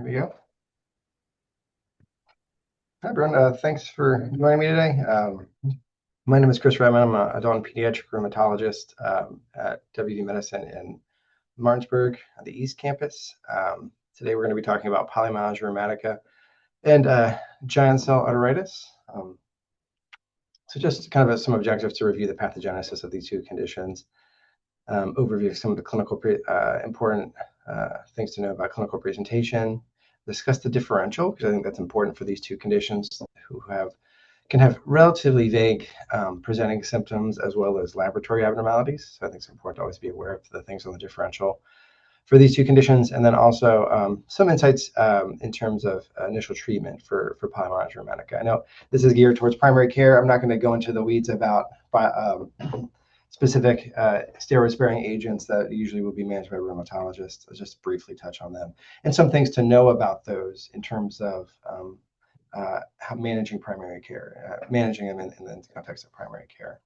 we go. Hi, everyone. Thanks for joining me today. My name is Chris Redmond. I'm an adult and pediatric rheumatologist at WV Medicine in Martinsburg on the East Campus. Today, we're going to be talking about polymyalgia rheumatica and giant cell arteritis. So just kind of some objectives to review the pathogenesis of these two conditions, overview of some of the clinical important things to know about clinical presentation, discuss the differential, because I think that's important for these two conditions who can have relatively vague presenting symptoms as well as laboratory abnormalities. So I think it's important to always be aware of the things on the differential for these two conditions, and then also some insights in terms of initial treatment for polymyalgia rheumatica. I know this is geared towards primary care. I'm not going to go into the weeds about specific steroid-sparing agents that usually will be managed by rheumatologists. I'll just briefly touch on them and some things to know about those in terms of how managing primary care, managing them in the context of primary care.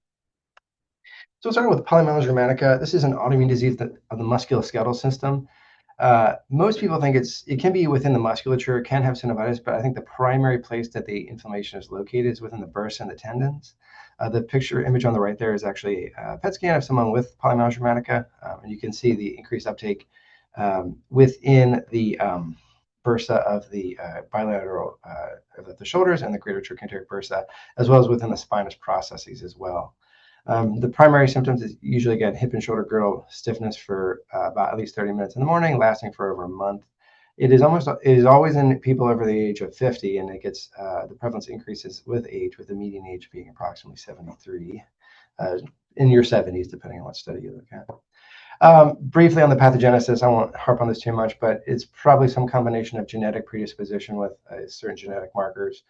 So starting with polymyalgia rheumatica, this is an autoimmune disease of the musculoskeletal system. Most people think it can be within the musculature, can have synovitis, but I think the primary place that the inflammation is located is within the bursa and the tendons. The picture image on the right there is actually a PET scan of someone with polymyalgia rheumatica, and you can see the increased uptake within the bursa of the bilateral of the shoulders and the greater trochanteric bursa, as well as within the spinous processes as well. The primary symptoms is usually, again, hip and shoulder girdle stiffness for about at least 30 minutes in the morning, lasting for over a month. It is always in people over the age of 50, and it gets the prevalence increases with age, with the median age being approximately 73, in your 70s, depending on what study you look at. Briefly on the pathogenesis, I won't harp on this too much, but it's probably some combination of genetic predisposition with certain genetic markers,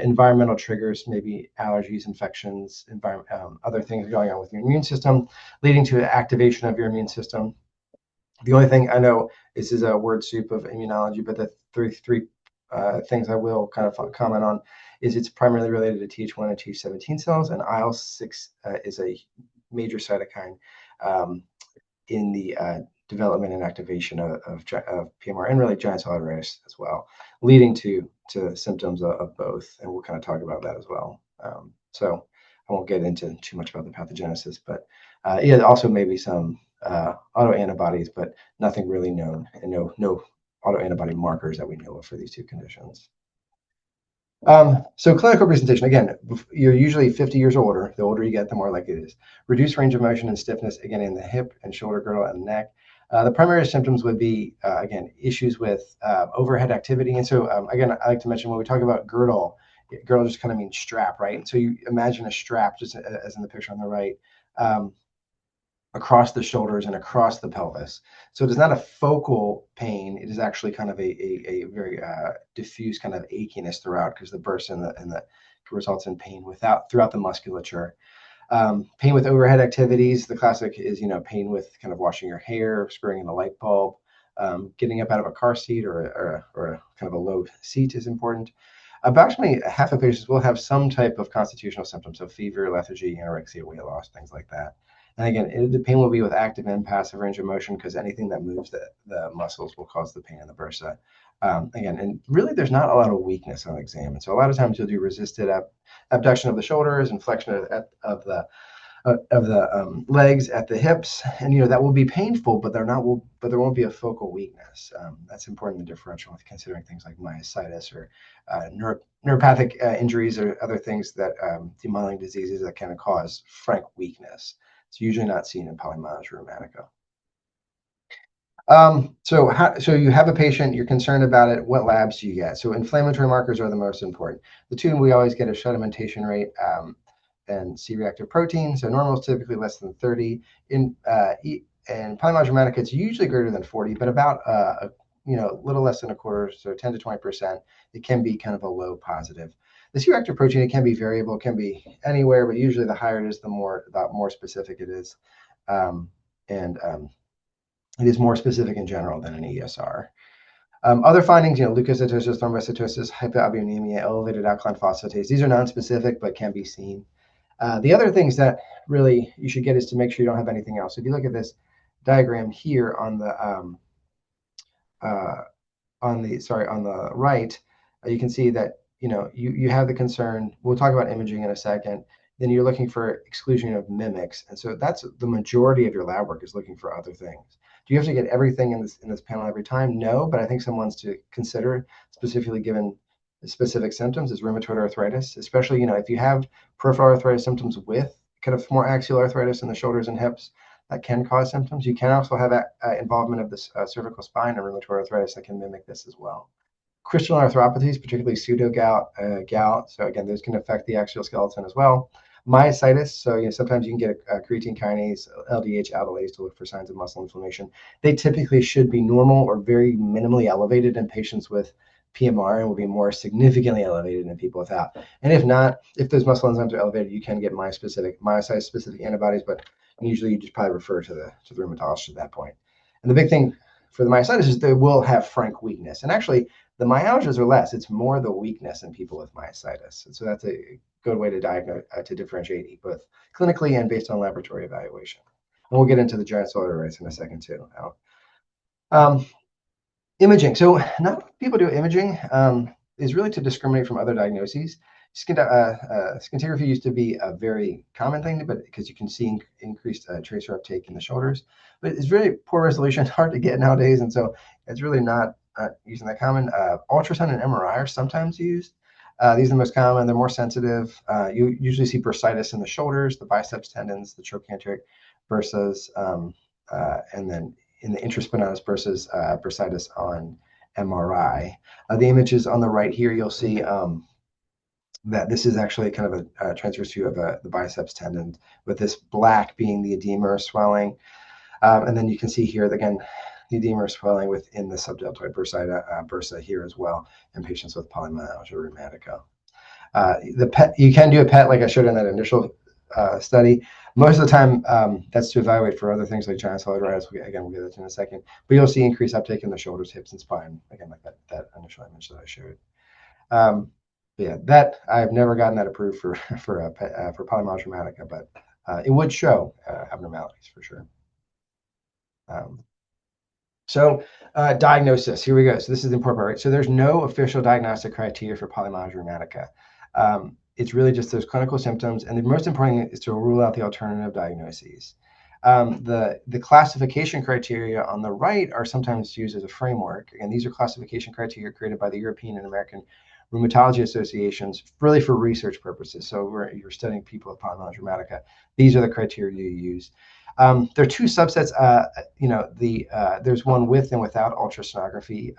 environmental triggers, maybe allergies, infections, other things going on with your immune system, leading to activation of your immune system. The only thing I know, this is a word soup of immunology, but the three things I will kind of comment on is it's primarily related to Th1 and Th17 cells, and IL-6 is a major cytokine in the development and activation of PMR and really giant cell arteritis as well, leading to symptoms of both, and we'll kind of talk about that as well. So I won't get into too much about the pathogenesis, but yeah, also maybe some autoantibodies, but nothing really known, and no autoantibody markers that we know of for these two conditions. So clinical presentation, again, you're usually 50 years or older. The older you get, the more likely it is. Reduced range of motion and stiffness, again, in the hip and shoulder girdle and neck. The primary symptoms would be, again, issues with overhead activity. And so, again, I like to mention when we talk about girdle just kind of means strap, right? So you imagine a strap, just as in the picture on the right, across the shoulders and across the pelvis. So it is not a focal pain. It is actually kind of a very diffuse kind of achiness throughout, because the burst and the results in pain throughout the musculature. Pain with overhead activities. The classic is, pain with kind of washing your hair, screwing in a light bulb, getting up out of a car seat or kind of a low seat is important. Approximately half of patients will have some type of constitutional symptoms, so fever, lethargy, anorexia, weight loss, things like that. And again, the pain will be with active and passive range of motion, because anything that moves the muscles will cause the pain in the bursa. Again, and really there's not a lot of weakness on exam. And so a lot of times you'll do resisted abduction of the shoulders and flexion of the legs at the hips. And, that will be painful, but there won't be a focal weakness. That's important in the differential with considering things like myositis or neuropathic injuries or other things that demyelinating diseases that can cause frank weakness. It's usually not seen in polymyalgia rheumatica. So you have a patient, you're concerned about it. What labs do you get? So inflammatory markers are the most important. The two we always get is sedimentation rate and C-reactive protein. So normal is typically less than 30. In polymyalgia rheumatica, it's usually greater than 40, but about a little less than a quarter, so 10 to 20%. It can be kind of a low positive. The C-reactive protein, it can be variable, it can be anywhere, but usually the higher it is, the more specific it is. It is more specific in general than an ESR. Other findings, leukocytosis, thrombocytosis, hypoalbuminemia, elevated alkaline phosphatase. These are non-specific, but can be seen. The other things that really you should get is to make sure you don't have anything else. So if you look at this diagram here on the on the right, you can see that you have the concern. We'll talk about imaging in a second. Then you're looking for exclusion of mimics, and so that's the majority of your lab work is looking for other things. Do you have to get everything in this panel every time? No, but I think some ones to consider, specifically given specific symptoms, is rheumatoid arthritis, especially if you have peripheral arthritis symptoms with kind of more axial arthritis in the shoulders and hips that can cause symptoms. You can also have involvement of the cervical spine and rheumatoid arthritis that can mimic this as well. Crystalline arthropathies, particularly pseudo gout, gout. So again, those can affect the axial skeleton as well. Myositis. So sometimes you can get a creatine kinase, LDH, aldolase to look for signs of muscle inflammation. They typically should be normal or very minimally elevated in patients with PMR and will be more significantly elevated in people without. And if not, if those muscle enzymes are elevated, you can get myositis-specific antibodies, but usually you just probably refer to the rheumatologist at that point. And the big thing for the myositis is they will have frank weakness. And actually, the myalgias are less. It's more the weakness in people with myositis. And so that's a good way to diagnose, to differentiate both clinically and based on laboratory evaluation. And we'll get into the giant cell arrays in a second too. Imaging. So not people do imaging is really to discriminate from other diagnoses. Scintigraphy used to be a very common thing, but because you can see increased tracer uptake in the shoulders, but it's really poor resolution, hard to get nowadays, and so it's really not using that common. Ultrasound and MRI are sometimes used. These are the most common. They're more sensitive. You usually see bursitis in the shoulders, the biceps tendons, the trochanteric bursa, and then in the intraspinatus bursa, bursitis on MRI. The images on the right here, you'll see that this is actually kind of a transverse view of the biceps tendon, with this black being the edema or swelling. And then you can see here, again, the edema or swelling within the subdeltoid bursa here as well in patients with polymyalgia rheumatica. You can do a PET like I showed in that initial study. Most of the time, that's to evaluate for other things like giant cell arrays. Again, we'll get into in a second. But you'll see increased uptake in the shoulders, hips, and spine, again, like that initial image that I showed. Yeah, that I've never gotten that approved for polymyalgia rheumatica, but it would show abnormalities for sure. Diagnosis. Here we go. So this is the important part, right? So there's no official diagnostic criteria for polymyalgia rheumatica. It's really just those clinical symptoms, and the most important thing is to rule out the alternative diagnoses. The classification criteria on the right are sometimes used as a framework, and these are classification criteria created by the European and American Rheumatology associations, really for research purposes. So you're studying people with polymyalgia rheumatica. These are the criteria you use. There are two subsets. There's one with and without ultrasonography.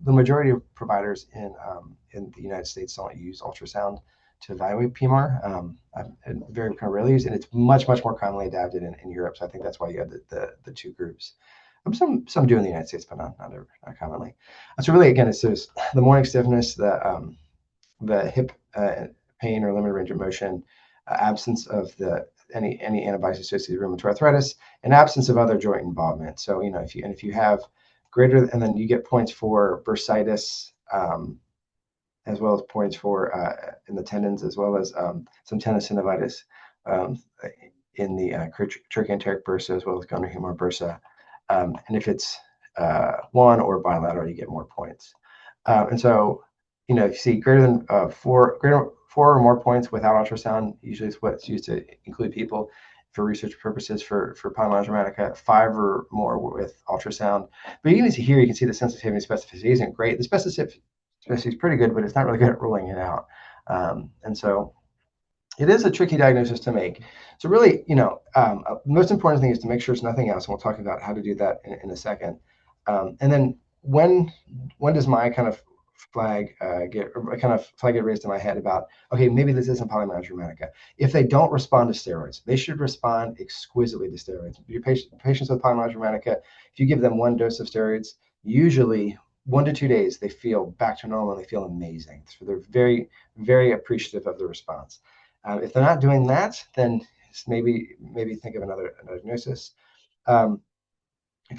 The majority of providers in the United States don't use ultrasound to evaluate PMR. Very kind of rarely used, and it's much more commonly adapted in Europe. So I think that's why you have the two groups. Some do in the United States, but not commonly. So really, again, it's just the morning stiffness, the hip pain or limited range of motion, absence of any antibodies associated with rheumatoid arthritis, and absence of other joint involvement. So if you have greater, and then you get points for bursitis, as well as points for in the tendons, as well as some tenosynovitis in the trochanteric bursa, as well as goniohumeral bursa. And if it's one or bilateral, you get more points. And so, if you see greater than four or more points without ultrasound, usually is what's used to include people for research purposes for polymyalgia rheumatica, 5 or more with ultrasound. But you can see here, you can see the sensitivity and specificity isn't great. The specificity is pretty good, but it's not really good at ruling it out. And so it is a tricky diagnosis to make. So really, the most important thing is to make sure it's nothing else. And we'll talk about how to do that in a second. And then when does my kind of flag get raised in my head about, okay, maybe this isn't polymyalgia rheumatica. If they don't respond to steroids, they should respond exquisitely to steroids. Your patients with polymyalgia rheumatica, if you give them one dose of steroids, usually 1 to 2 days, they feel back to normal and they feel amazing. So they're very, very appreciative of the response. If they're not doing that, then maybe think of another diagnosis. If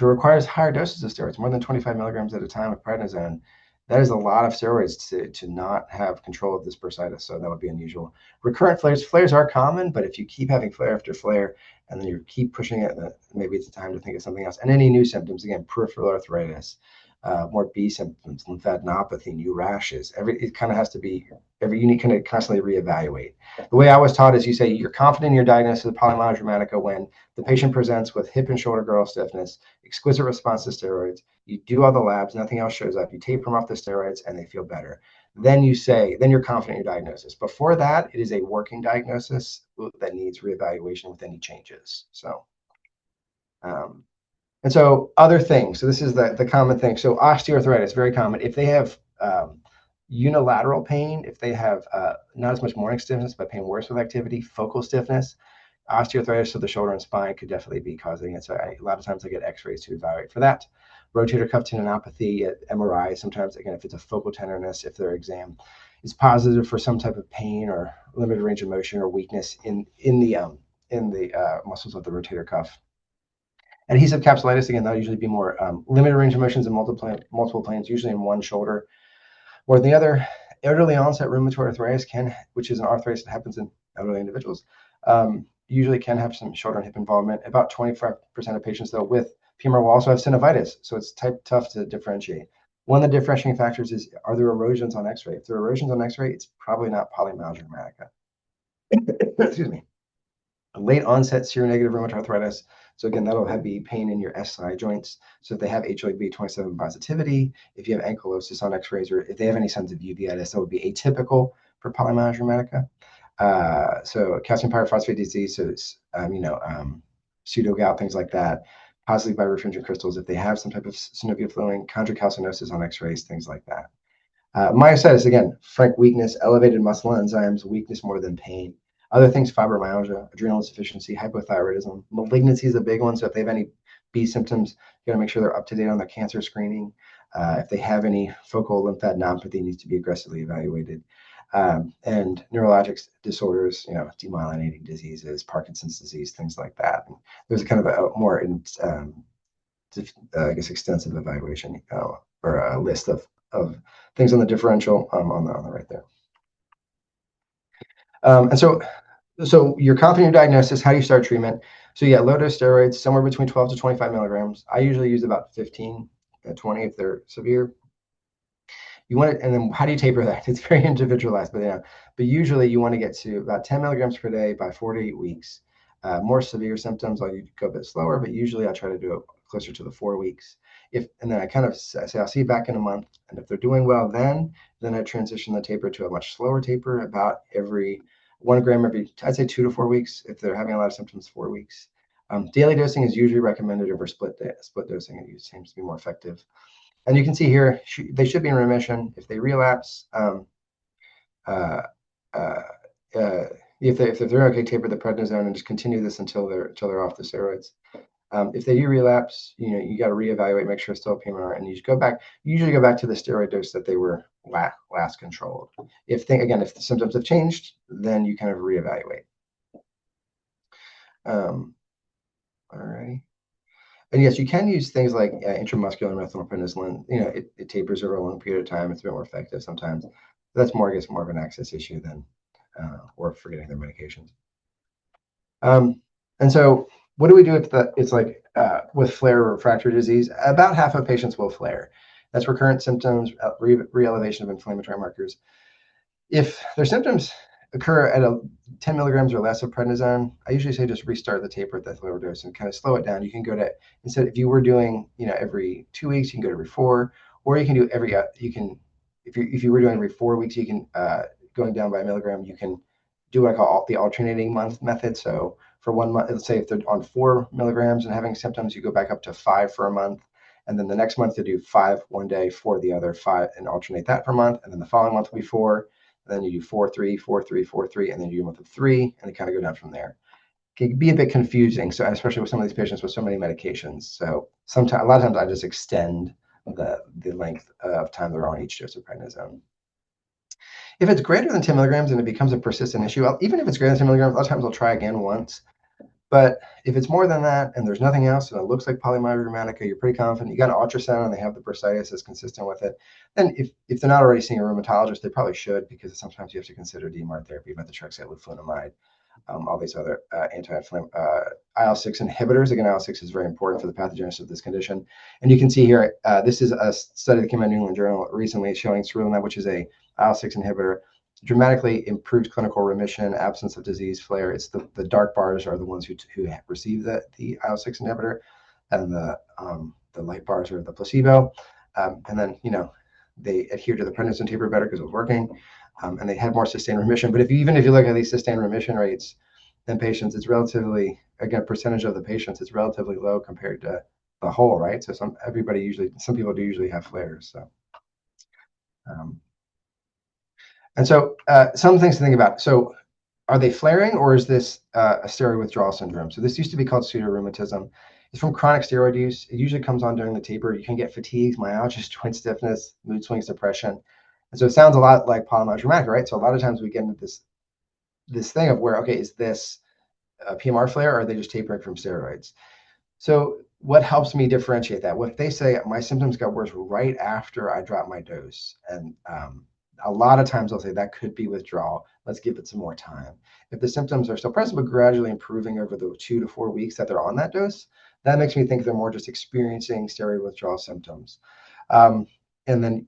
it requires higher doses of steroids, more than 25 milligrams at a time of prednisone, that is a lot of steroids to not have control of this bursitis. So that would be unusual. Recurrent flares are common, but if you keep having flare after flare and then you keep pushing it, maybe it's time to think of something else. And any new symptoms, again, peripheral arthritis, more B symptoms, lymphadenopathy, new rashes. It kind of has to be you need kind of constantly reevaluate. The way I was taught is you say you're confident in your diagnosis of polymyalgia rheumatica when the patient presents with hip and shoulder girdle stiffness, exquisite response to steroids. You do all the labs, nothing else shows up. You taper them off the steroids, and they feel better. Then you're confident in your diagnosis. Before that, it is a working diagnosis that needs reevaluation with any changes. So. And so other things, so this is the common thing. So osteoarthritis, very common. If they have unilateral pain, if they have not as much morning stiffness, but pain worse with activity, focal stiffness, osteoarthritis of the shoulder and spine could definitely be causing it. So a lot of times I get x-rays to evaluate for that. Rotator cuff tendinopathy at MRI, sometimes, again, if it's a focal tenderness, if their exam is positive for some type of pain or limited range of motion or weakness in the muscles of the rotator cuff. Adhesive capsulitis, again, that'll usually be more limited range of motions in multiple planes, usually in one shoulder or the other. Elderly onset rheumatoid arthritis which is an arthritis that happens in elderly individuals, usually can have some shoulder and hip involvement. About 25% of patients, though, with PMR will also have synovitis, so it's tough to differentiate. One of the differentiating factors is, are there erosions on X-ray? If there are erosions on X-ray, it's probably not polymyalgia rheumatica. Excuse me. Late onset seronegative rheumatoid arthritis. So again, that'll be pain in your SI joints. So if they have HLA-B27 positivity, if you have ankylosis on X-rays, or if they have any signs of uveitis, that would be atypical for polymyalgia rheumatica. So calcium pyrophosphate disease, so it's pseudo gout, things like that. Possibly by birefringent crystals, if they have some type of synovial fluid, chondrocalcinosis on X-rays, things like that. Myositis, again, frank weakness, elevated muscle enzymes, weakness more than pain. Other things, fibromyalgia, adrenal insufficiency, hypothyroidism. Malignancy is a big one. So if they have any B symptoms, you got to make sure they're up to date on their cancer screening. If they have any focal lymphadenopathy, needs to be aggressively evaluated. And neurologic disorders, demyelinating diseases, Parkinson's disease, things like that. And there's kind of a more, extensive evaluation or a list of things on the differential on the right there. And so you're confident in your diagnosis. How do you start treatment? So low dose steroids, somewhere between 12 to 25 milligrams. I usually use about 15 to 20 if they're severe. You want it, and then how do you taper that? It's very individualized, but usually you want to get to about 10 milligrams per day by 4 to 8 weeks. More severe symptoms, I'll go a bit slower, but usually I try to do it closer to the 4 weeks. And then I kind of say, I'll see you back in a month. And if they're doing well, then I transition the taper to a much slower taper, about every 1 gram I'd say 2 to 4 weeks. If they're having a lot of symptoms, 4 weeks. Daily dosing is usually recommended over split dosing. It seems to be more effective. And you can see here, they should be in remission. If they relapse, if they're okay, taper the prednisone and just continue this until they're off the steroids. If they do relapse, you got to reevaluate, make sure it's still PMR, and you usually go back to the steroid dose that they were last controlled. If the symptoms have changed, then you kind of reevaluate. All righty. And yes, you can use things like intramuscular methylprednisolone. It tapers over a long period of time. It's a bit more effective sometimes. That's more of an access issue than or forgetting their medications. And so what do we do if it's like with flare or refractory disease? About half of patients will flare. That's recurrent symptoms, re-elevation of inflammatory markers. If their symptoms occur at 10 milligrams or less of prednisone, I usually say just restart the taper at that lower dose and kind of slow it down. You can go to, instead, if you were doing, every 2 weeks, you can go to every 4, or you can do if you were doing every 4 weeks, you can, going down by a milligram, you can do what I call the alternating month method. So for 1 month, let's say if they're on 4 milligrams and having symptoms, you go back up to 5 for a month. And then the next month you do 5 one day, 4 the other, 5, and alternate that per month. And then the following month will be 4. And then you do 4, 3, 4, 3, 4, 3, and then you do a month of 3, and they kind of go down from there. It can be a bit confusing, so especially with some of these patients with so many medications. So a lot of times I just extend the length of time they're on each dose of prednisone. If it's greater than 10 milligrams and it becomes a persistent issue, even if it's greater than 10 milligrams, a lot of times I'll try again once. But if it's more than that and there's nothing else and it looks like polymyalgia rheumatica, you're pretty confident, you got an ultrasound and they have the bursitis that's consistent with it, then if they're not already seeing a rheumatologist, they probably should, because sometimes you have to consider DMARD therapy, methotrexate, leflunomide. all these other IL-6 inhibitors. Again, IL-6 is very important for the pathogenesis of this condition. And you can see here, this is a study that came out in New England Journal recently showing cerulumab, which is a IL-6 inhibitor, dramatically improves clinical remission, absence of disease flare. It's the dark bars are the ones who receive the IL-6 inhibitor, and the light bars are the placebo. And then, they adhere to the prednisone taper better because it was working, and they had more sustained remission. But even if you look at these sustained remission rates in patients, it's relatively, again, percentage of the patients, it's relatively low compared to the whole, right? So some people do usually have flares. So, and so some things to think about. So, are they flaring, or is this a steroid withdrawal syndrome? So this used to be called pseudorheumatism. It's from chronic steroid use. It usually comes on during the taper. You can get fatigue, myalgia, joint stiffness, mood swings, depression. And so it sounds a lot like polymyalgia rheumatica, right? So a lot of times we get into this thing of where, okay, is this a PMR flare, or are they just tapering from steroids? So what helps me differentiate that? Well, if they say my symptoms got worse right after I dropped my dose, and a lot of times I'll say that could be withdrawal. Let's give it some more time. If the symptoms are still present but gradually improving over the 2 to 4 weeks that they're on that dose, that makes me think they're more just experiencing steroid withdrawal symptoms. And then,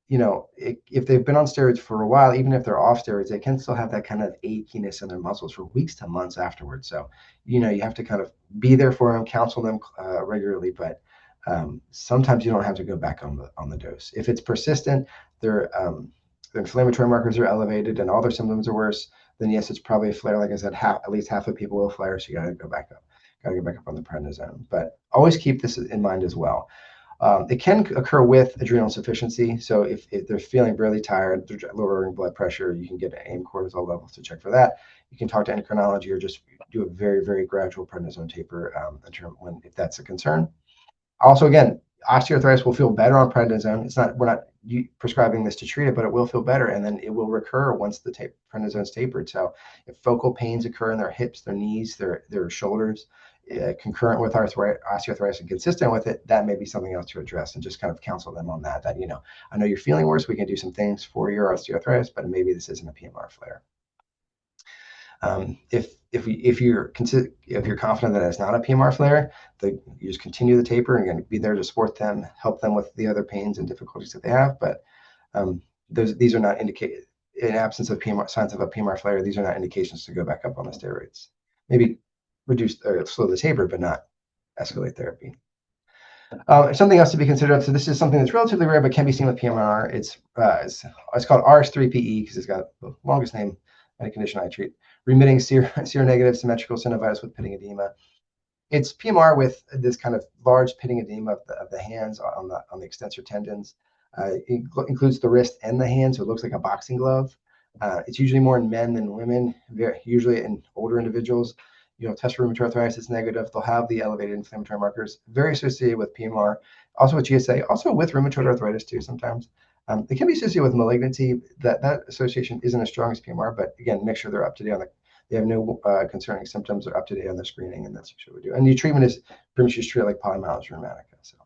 if they've been on steroids for a while, even if they're off steroids, they can still have that kind of achiness in their muscles for weeks to months afterwards. So, you have to kind of be there for them, counsel them regularly, but sometimes you don't have to go back on the dose. If it's persistent, their inflammatory markers are elevated and all their symptoms are worse, then yes, it's probably a flare. Like I said, at least half of people will flare, so you got to go back up. Got to get back up on the prednisone. But always keep this in mind as well. It can occur with adrenal insufficiency. So if they're feeling really tired, they're lowering blood pressure, you can get AIM cortisol levels to check for that. You can talk to endocrinology or just do a very, very gradual prednisone taper if that's a concern. Also, again, osteoarthritis will feel better on prednisone. We're not prescribing this to treat it, but it will feel better, and then it will recur once the prednisone's tapered. So if focal pains occur in their hips, their knees, their shoulders, concurrent with osteoarthritis and consistent with it, that may be something else to address, and just kind of counsel them on that. I know you're feeling worse. We can do some things for your osteoarthritis, but maybe this isn't a PMR flare. If you're confident that it's not a PMR flare, you just continue the taper and going to be there to support them, help them with the other pains and difficulties that they have. But these are not indicated in absence of signs of a PMR flare. These are not indications to go back up on the steroids. Maybe reduce or slow the taper, but not escalate therapy. Something else to be considered. So this is something that's relatively rare, but can be seen with PMR. It's called RS3PE because it's got the longest name in a condition I treat. Remitting seronegative symmetrical synovitis with pitting edema. It's PMR with this kind of large pitting edema of the hands on the extensor tendons. It includes the wrist and the hand, so it looks like a boxing glove. It's usually more in men than women, usually in older individuals. Test for rheumatoid arthritis is negative. They'll have the elevated inflammatory markers, very associated with PMR, also with GSA, also with rheumatoid arthritis too sometimes. They can be associated with malignancy. That association isn't as strong as PMR, but again, make sure they're up to date they have no concerning symptoms, they're up to date on their screening, and that's what we do. And the treatment is pretty much just treated like polymyalgia rheumatica. So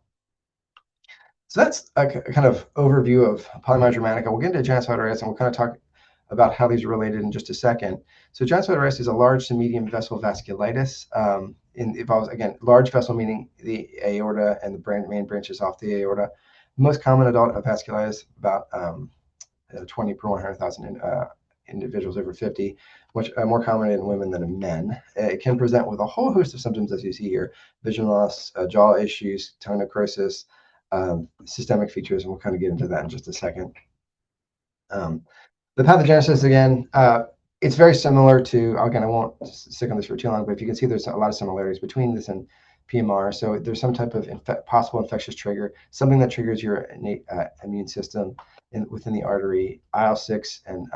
that's a kind of overview of polymyalgia rheumatica. We'll get into arthritis, and we'll kind of talk about how these are related in just a second. So arthritis is a large to medium vessel vasculitis. It involves, again, large vessel meaning the aorta and the main branches off the aorta. Most common adult vasculitis, about 20 per 100,000 individuals over 50, much more common in women than in men. It can present with a whole host of symptoms, as you see here: vision loss, jaw issues, tongue necrosis, systemic features, and we'll kind of get into that in just a second. The pathogenesis, again, it's very similar to, again, I won't stick on this for too long, but if you can see there's a lot of similarities between this and PMR. So there's some type of possible infectious trigger, something that triggers your innate immune system within the artery. IL-6 and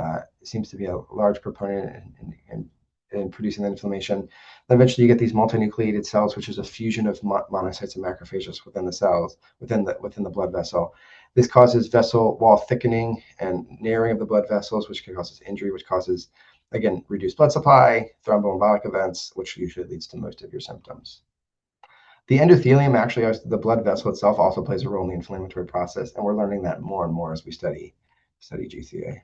seems to be a large proponent in producing that inflammation. Then eventually you get these multinucleated cells, which is a fusion of monocytes and macrophages within the cells, within the blood vessel. This causes vessel wall thickening and narrowing of the blood vessels, which can cause injury, which causes, again, reduced blood supply, thromboembolic events, which usually leads to most of your symptoms. The endothelium, actually, the blood vessel itself, also plays a role in the inflammatory process, and we're learning that more and more as we study GCA.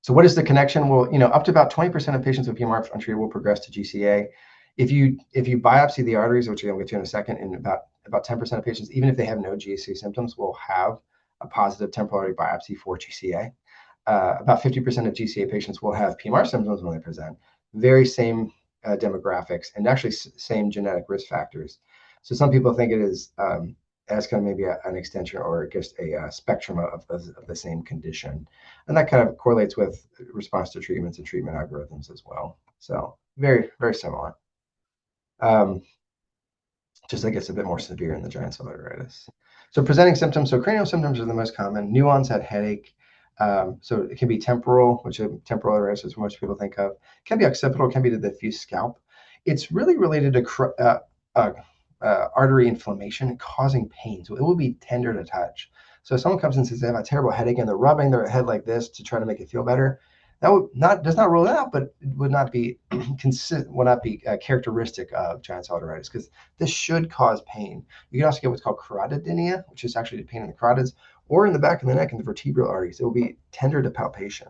So what is the connection? Well, up to about 20% of patients with PMR untreated will progress to GCA. If you biopsy the arteries, which I'll get to in a second, and about 10% of patients, even if they have no GCA symptoms, will have a positive temporal artery biopsy for GCA. About 50% of GCA patients will have PMR symptoms when they present. Very same demographics and actually same genetic risk factors. So some people think it is as kind of maybe an extension or just a spectrum of the same condition. And that kind of correlates with response to treatments and treatment algorithms as well. So very, very similar. Just I guess a bit more severe in the giant cell arteritis. So presenting symptoms. So cranial symptoms are the most common. New onset headache. So it can be temporal, which temporal arteritis is what most people think of. It can be occipital, can be the diffuse scalp. It's really related to artery inflammation causing pain. So it will be tender to touch. So if someone comes and says they have a terrible headache and they're rubbing their head like this to try to make it feel better, that does not rule it out, but it would not be characteristic of giant cell arteritis because this should cause pain. You can also get what's called carotidynia, which is actually pain in the carotids or in the back of the neck in the vertebral arteries. It will be tender to palpation.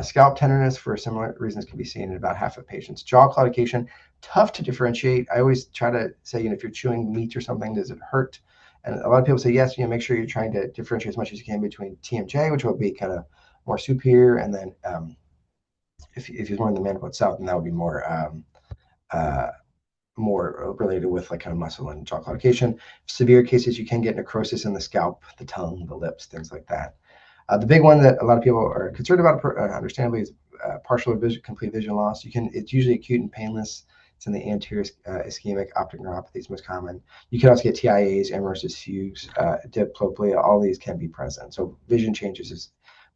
Scalp tenderness for similar reasons can be seen in about half of patients. Jaw claudication, tough to differentiate. I always try to say, if you're chewing meat or something, does it hurt? And a lot of people say yes. Make sure you're trying to differentiate as much as you can between TMJ, which will be kind of more superior, and then if you're more in the mandible itself, then that would be more related with like kind of muscle and jaw claudication. Severe cases, you can get necrosis in the scalp, the tongue, the lips, things like that. The big one that a lot of people are concerned about, understandably, is partial or complete vision loss. It's usually acute and painless. It's in the anterior ischemic optic neuropathy is most common. You can also get TIAs, amaurosis fugues, diplopia. All these can be present. So vision changes is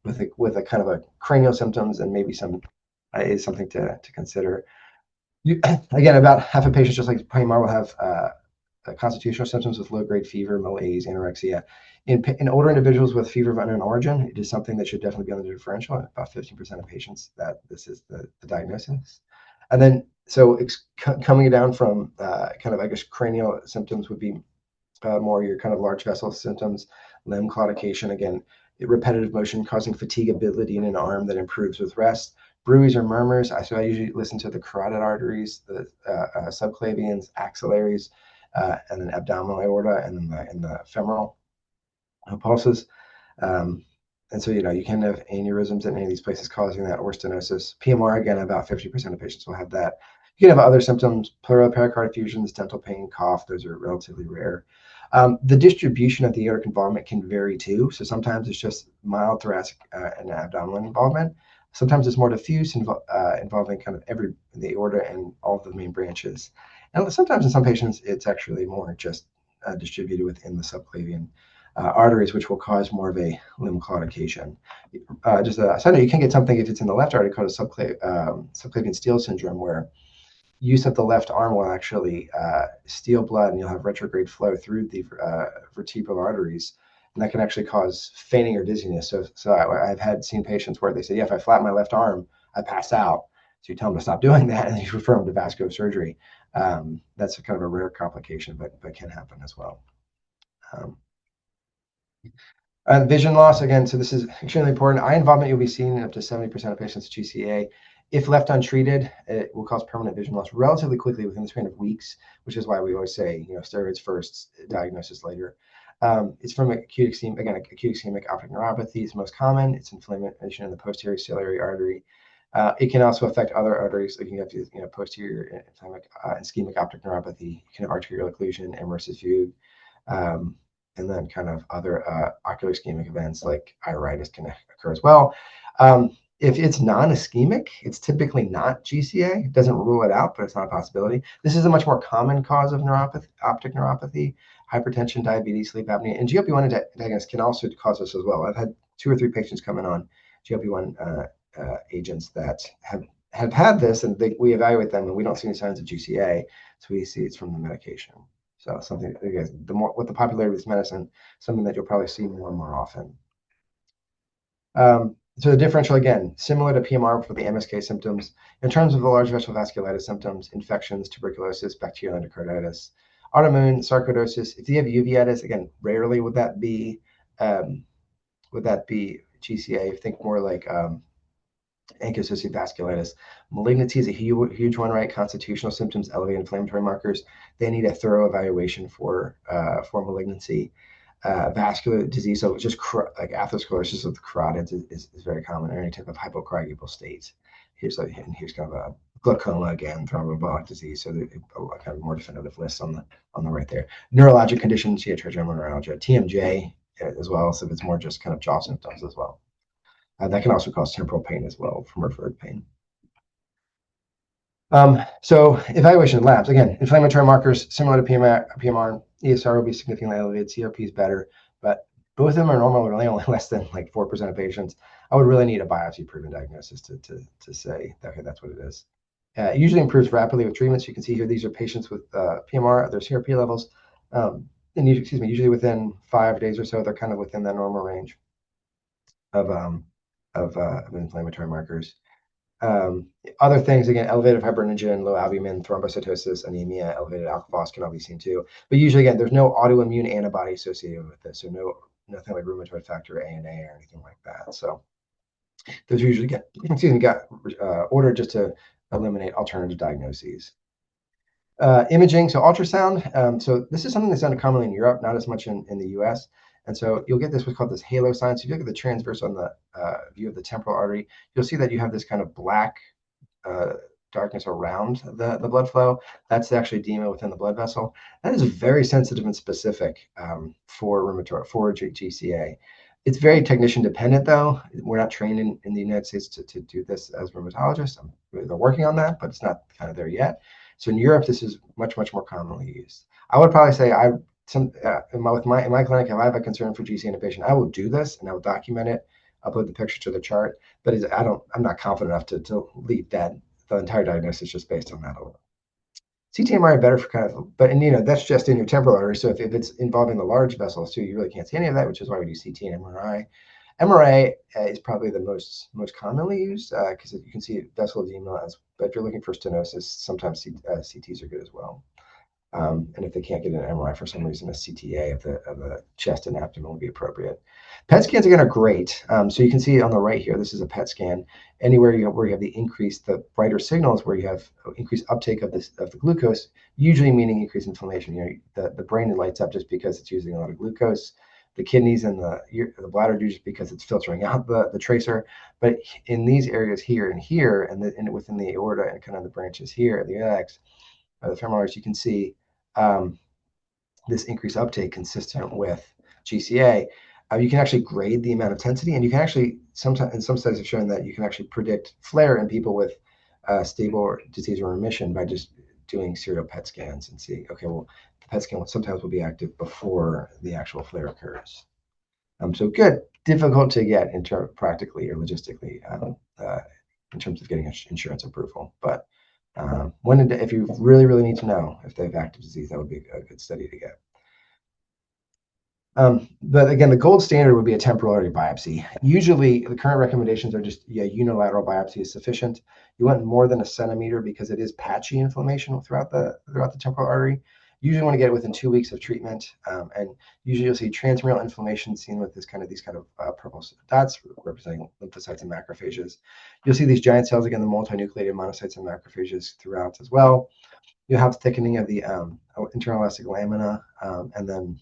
with a kind of a cranial symptoms and maybe some is something to consider. Again, about half of patients, just like PMR, will have constitutional symptoms with low-grade fever, malaise, anorexia. In older individuals with fever of unknown origin, it is something that should definitely be on the differential. About 15% of patients that this is the diagnosis. And then, so coming down from kind of, I guess, cranial symptoms would be more your kind of large vessel symptoms, limb claudication, again, repetitive motion causing fatigability in an arm that improves with rest. Bruits or murmurs. So I usually listen to the carotid arteries, the subclavians, axillaries, and then abdominal aorta, and then the femoral pulses. And so, you can have aneurysms in any of these places causing that, or stenosis. PMR, again, about 50% of patients will have that. You can have other symptoms, pleural pericardial effusions, dental pain, cough. Those are relatively rare. The distribution of the aortic involvement can vary too. So sometimes it's just mild thoracic and abdominal involvement. Sometimes it's more diffuse, involving kind of the aorta and all of the main branches. And sometimes in some patients, it's actually more just distributed within the subclavian arteries, which will cause more of a limb claudication. Just a side note, you can get something if it's in the left artery called a subclavian steal syndrome, where use of the left arm will actually steal blood, and you'll have retrograde flow through the vertebral arteries, and that can actually cause fainting or dizziness. So I've seen patients where they say, yeah, if I flatten my left arm, I pass out. So you tell them to stop doing that, and you refer them to vascular surgery. That's kind of a rare complication, but can happen as well. Vision loss, again, so this is extremely important. Eye involvement you'll be seeing in up to 70% of patients with GCA. If left untreated, it will cause permanent vision loss relatively quickly within the span of weeks, which is why we always say, steroids first, diagnosis later. It's from acute ischemic optic neuropathy is most common. It's inflammation in the posterior ciliary artery. It can also affect other arteries. Like you have posterior ischemic optic neuropathy. You can have arterial occlusion, amaurosis fugue. And then kind of other ocular ischemic events like iritis can occur as well. If it's non-ischemic, it's typically not GCA. It doesn't rule it out, but it's not a possibility. This is a much more common cause of optic neuropathy, hypertension, diabetes, sleep apnea, and GLP-1 antagonists can also cause this as well. I've had 2 or 3 patients come in on GLP-1 agents that have had this, and we evaluate them, and we don't see any signs of GCA, so we see it's from the medication. So something, again, with the popularity of this medicine, something that you'll probably see more and more often. So the differential, again, similar to PMR for the MSK symptoms. In terms of the large vessel vasculitis symptoms, infections, tuberculosis, bacterial endocarditis, autoimmune sarcoidosis. If you have uveitis, again, rarely would that be GCA. Think more like ankylosing vasculitis. Malignancy is a huge one, right? Constitutional symptoms, elevated inflammatory markers. They need a thorough evaluation for malignancy. Vascular disease, so just like atherosclerosis of the carotids is very common, or any type of hypocoagulable state. Here's kind of a glaucoma again, thromboembolic disease. So a kind of more definitive list on the right there. Neurologic conditions, trigeminal neuralgia, TMJ as well. So if it's more just kind of jaw symptoms as well. That can also cause temporal pain as well from referred pain. So evaluation labs, again, inflammatory markers similar to PMR, ESR will be significantly elevated, CRP is better, but both of them are normally only less than like 4% of patients. I would really need a biopsy-proven diagnosis to say, okay, that's what it is. It usually improves rapidly with treatment. So you can see here, these are patients with PMR, their CRP levels, and usually within 5 days or so, they're kind of within that normal range of inflammatory markers. Other things, again, elevated fibrinogen, low albumin, thrombocytosis, anemia, elevated alkali can all be seen too. But usually, again, there's no autoimmune antibody associated with this, so nothing like rheumatoid factor ANA or anything like that. So those usually got ordered just to eliminate alternative diagnoses. Imaging, so ultrasound. So this is something that's done commonly in Europe, not as much in the US. And so you'll get what's called this halo sign. So if you look at the transverse on the view of the temporal artery, you'll see that you have this kind of black darkness around the blood flow. That's actually edema within the blood vessel. That is very sensitive and specific for GCA. It's very technician dependent, though. We're not trained in the United States to do this as rheumatologists. They're working on that, but it's not kind of there yet. So in Europe, this is much more commonly used. I would probably say in my clinic, if I have a concern for GCA in a patient, I will do this and I will document it, upload the picture to the chart. But I'm not confident enough to leave the entire diagnosis just based on that alone. CT and MRI better for kind of, that's just in your temporal artery. So if it's involving the large vessels too, you really can't see any of that, which is why we do CT and MRI. MRI is probably the most commonly used because you can see vessel edema. But if you're looking for stenosis, sometimes CTs are good as well. And if they can't get an MRI for some reason, a CTA of the chest and abdomen will be appropriate. PET scans again are great. So you can see on the right here, this is a PET scan. Anywhere where you have the brighter signals, where you have increased uptake of the glucose, usually meaning increased inflammation. The brain lights up just because it's using a lot of glucose. The kidneys and the bladder do just because it's filtering out the tracer. But in these areas here and here, and within the aorta and kind of the branches here, the iliacs, the femoral arteries, you can see this increased uptake consistent with GCA. You can actually grade the amount of intensity, and you can actually sometimes, in some studies have shown that you can actually predict flare in people with stable disease or remission by just doing serial PET scans and see, okay, well, the PET scan sometimes will be active before the actual flare occurs. So good, difficult to get practically or logistically in terms of getting insurance approval, but if you really need to know if they have active disease, that would be a good study to get. But again, the gold standard would be a temporal artery biopsy. Usually, the current recommendations are just unilateral biopsy is sufficient. You want more than a centimeter because it is patchy inflammation throughout the temporal artery. Usually, want to get it within 2 weeks of treatment, and usually you'll see transmural inflammation seen with these kind of purple dots representing lymphocytes and macrophages. You'll see these giant cells, again, the multinucleated monocytes and macrophages throughout as well. You'll have thickening of the internal elastic lamina, and then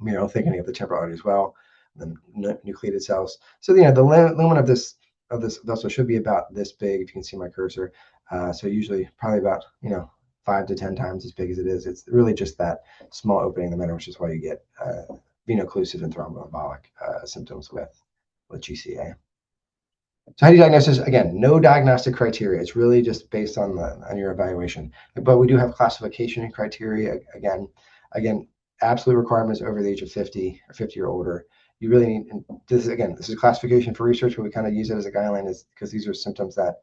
mural thickening of the temporal artery as well, and then nucleated cells. So the lumen of this vessel should be about this big, if you can see my cursor. So usually probably about 5 to 10 times as big as it is. It's really just that small opening in the middle, which is why you get veno-occlusive and thromboembolic symptoms with GCA. So how do you diagnose this? Again, no diagnostic criteria. It's really just based on your evaluation. But we do have classification criteria. Again, absolute requirements over the age of 50 or 50 or older. You really need, and this is classification for research, but we kind of use it as a guideline is because these are symptoms that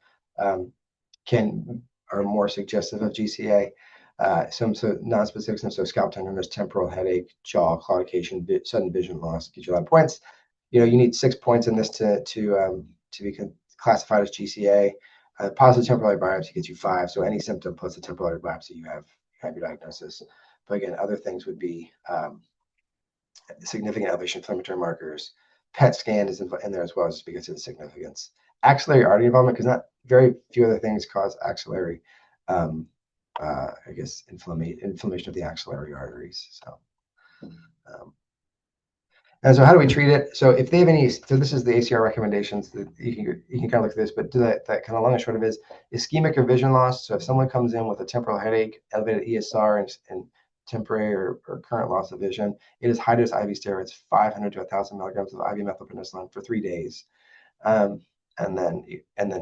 are more suggestive of GCA. Some non-specific symptoms, so scalp tenderness, temporal headache, jaw claudication, sudden vision loss, get you a lot of points. You need 6 points in this to be classified as GCA. Positive temporal artery biopsy gets you 5. So any symptom plus a temporal artery biopsy, you have your diagnosis. But again, other things would be significant elevation inflammatory markers. PET scan is in there as well, just because of the significance. axillary artery involvement, because not very few other things cause axillary, I guess, inflammation of the axillary arteries. So, um, and so how do we treat it? So if they have any, so this is the ACR recommendations that you can kind of look at this, but that kind of long and short of it is ischemic or vision loss. So if someone comes in with a temporal headache, elevated ESR, and temporary or current loss of vision, it is high dose IV steroids, 500 to 1,000 milligrams of IV methylpenicillin for 3 days. Um, and then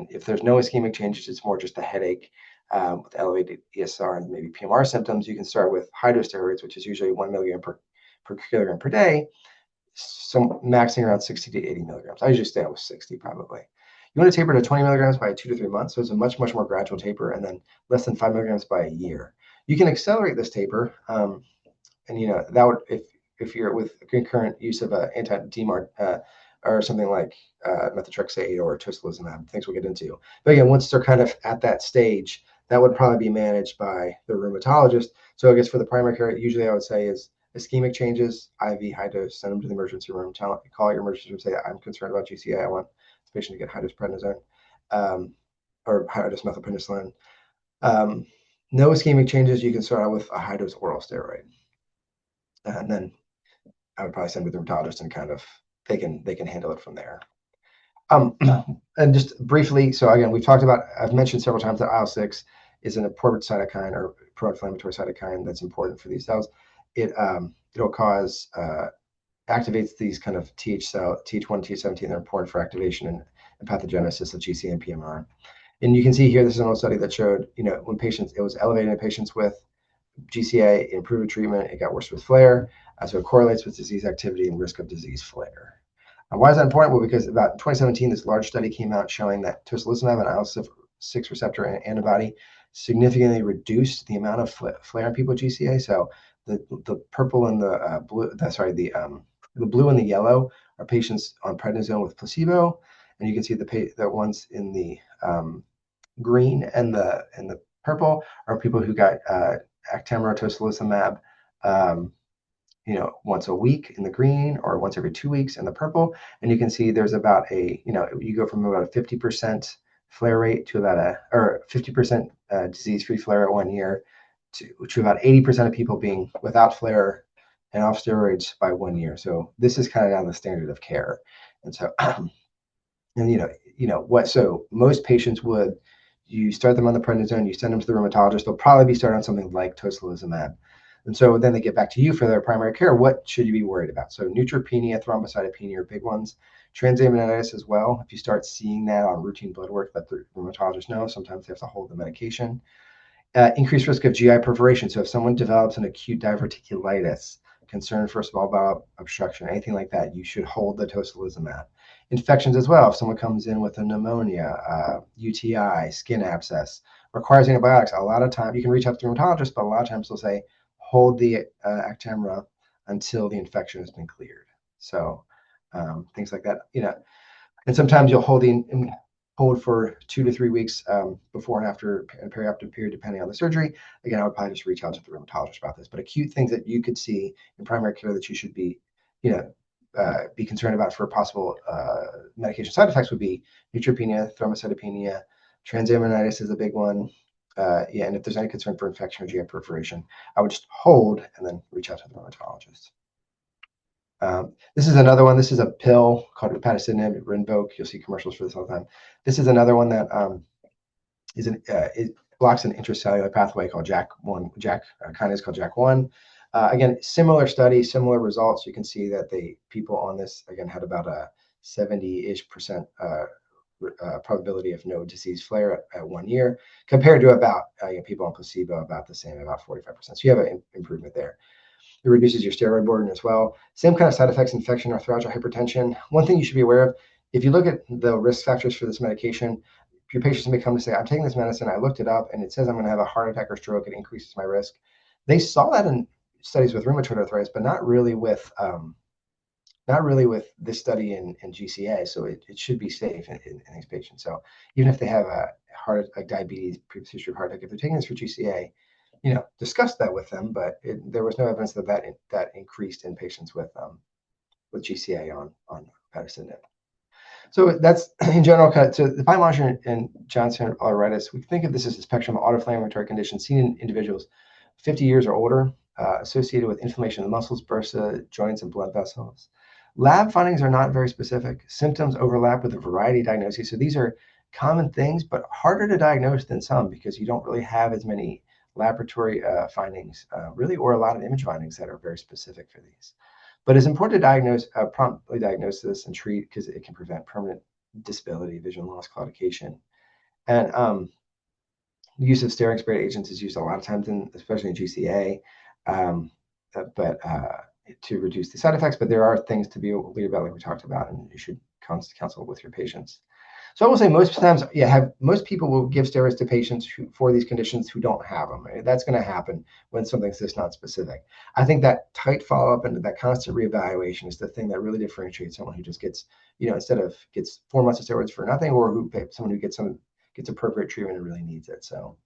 if there's no ischemic changes, it's more just a headache with elevated ESR and maybe PMR symptoms. You can start with high dose steroids, which is usually 1 milligram per kilogram per day, some maxing around 60 to 80 milligrams. I usually stay with 60 probably. You want to taper to 20 milligrams by 2 to 3 months. So it's a much more gradual taper, and then less than 5 milligrams by a year. You can accelerate this taper. And that would, if you're with concurrent use of an anti-DMARD or something like methotrexate or tocilizumab, things we'll get into. But again, once they're kind of at that stage, that would probably be managed by the rheumatologist. So I guess for the primary care, usually I would say is ischemic changes, IV high dose, send them to the emergency room, call your emergency room, say, I'm concerned about GCA, I want this patient to get high dose prednisone or high dose methylpenicillin. No ischemic changes, you can start out with a high dose oral steroid. And then I would probably send with the rheumatologist, and kind of they can handle it from there. And just briefly, so again, I've mentioned several times that IL-6 is an important cytokine or pro-inflammatory cytokine that's important for these cells. It'll cause activates these kind of TH1, TH17. They're important for activation and pathogenesis of GCA and PMR. And you can see here, this is an old study that showed, when it was elevated in patients with GCA, improved with treatment, it got worse with flare. So it correlates with disease activity and risk of disease flare. Why is that important? Well, because about 2017, this large study came out showing that tocilizumab, an IL-6 receptor antibody, significantly reduced the amount of flare in people with GCA. So the purple and the blue, the blue and the yellow are patients on prednisone with placebo, and you can see the ones in the green and the purple are people who got Actemra tocilizumab, once a week in the green or once every 2 weeks in the purple. And you can see there's about you go from about a 50% flare rate to about or 50% disease-free flare at 1 year to about 80% of people being without flare and off steroids by 1 year. So this is kind of now the standard of care. And so, so most patients you start them on the prednisone, you send them to the rheumatologist, they'll probably be started on something like tocilizumab. And so then they get back to you for their primary care. What should you be worried about? So neutropenia, thrombocytopenia are big ones. Transaminitis as well. If you start seeing that on routine blood work, let the rheumatologist know. Sometimes they have to hold the medication. Increased risk of GI perforation. So if someone develops an acute diverticulitis, concern for small bowel obstruction, anything like that, you should hold the tocilizumab. Infections as well. If someone comes in with a pneumonia, UTI, skin abscess, requires antibiotics, a lot of time you can reach out to the rheumatologist, but a lot of times they'll say, hold the Actemra until the infection has been cleared. So things like that, and sometimes you'll hold for 2 to 3 weeks before and after a perioperative period, depending on the surgery. Again, I would probably just reach out to the rheumatologist about this. But acute things that you could see in primary care that you should be concerned about for possible medication side effects would be neutropenia, thrombocytopenia, transaminitis is a big one. And if there's any concern for infection or GI perforation, I would just hold and then reach out to the rheumatologist. This is another one. This is a pill called upadacitinib, Rinvoq. You'll see commercials for this all the time. This is another one that it blocks an intracellular pathway called JAK1, kinase called JAK1. Again, similar study, similar results. You can see that people on this again had about a 70-ish% probability of no disease flare at 1 year, compared to about people on placebo about the same, about 45%. So you have an improvement there. It reduces your steroid burden as well. Same kind of side effects: infection, arthralgia, hypertension. One thing you should be aware of, if you look at the risk factors for this medication, your patients may come to say, I'm taking this medicine, I looked it up, and it says I'm going to have a heart attack or stroke. It increases my risk. They saw that in studies with rheumatoid arthritis, but not really with this study in GCA. So it should be safe in these patients. So even if they have a diabetes, previous history of heart attack, if they're taking this for GCA, discuss that with them. But there was no evidence that increased in patients with GCA on upadacitinib. So that's in general. So the polymyalgia and Johnson arthritis, we think of this as a spectrum of autoinflammatory conditions seen in individuals 50 years or older, associated with inflammation of the muscles, bursa, joints, and blood vessels. Lab findings are not very specific. Symptoms overlap with a variety of diagnoses. So these are common things, but harder to diagnose than some because you don't really have as many laboratory findings, really, or a lot of image findings that are very specific for these. But it's important to promptly diagnose this and treat because it can prevent permanent disability, vision loss, claudication. And the use of steroid spray agents is used a lot of times, especially in GCA, um, but to reduce the side effects. But there are things to be aware about, like we talked about, and you should consult with your patients. So I will say most times, most people will give steroids to patients for these conditions who don't have them. Right? That's going to happen when something's just not specific. I think that tight follow-up and that constant reevaluation is the thing that really differentiates someone who just gets, instead of gets 4 months of steroids for nothing, or someone who gets appropriate treatment and really needs it. So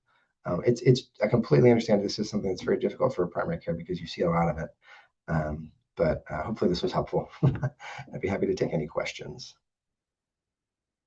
I completely understand this is something that's very difficult for primary care because you see a lot of it. But hopefully this was helpful. I'd be happy to take any questions.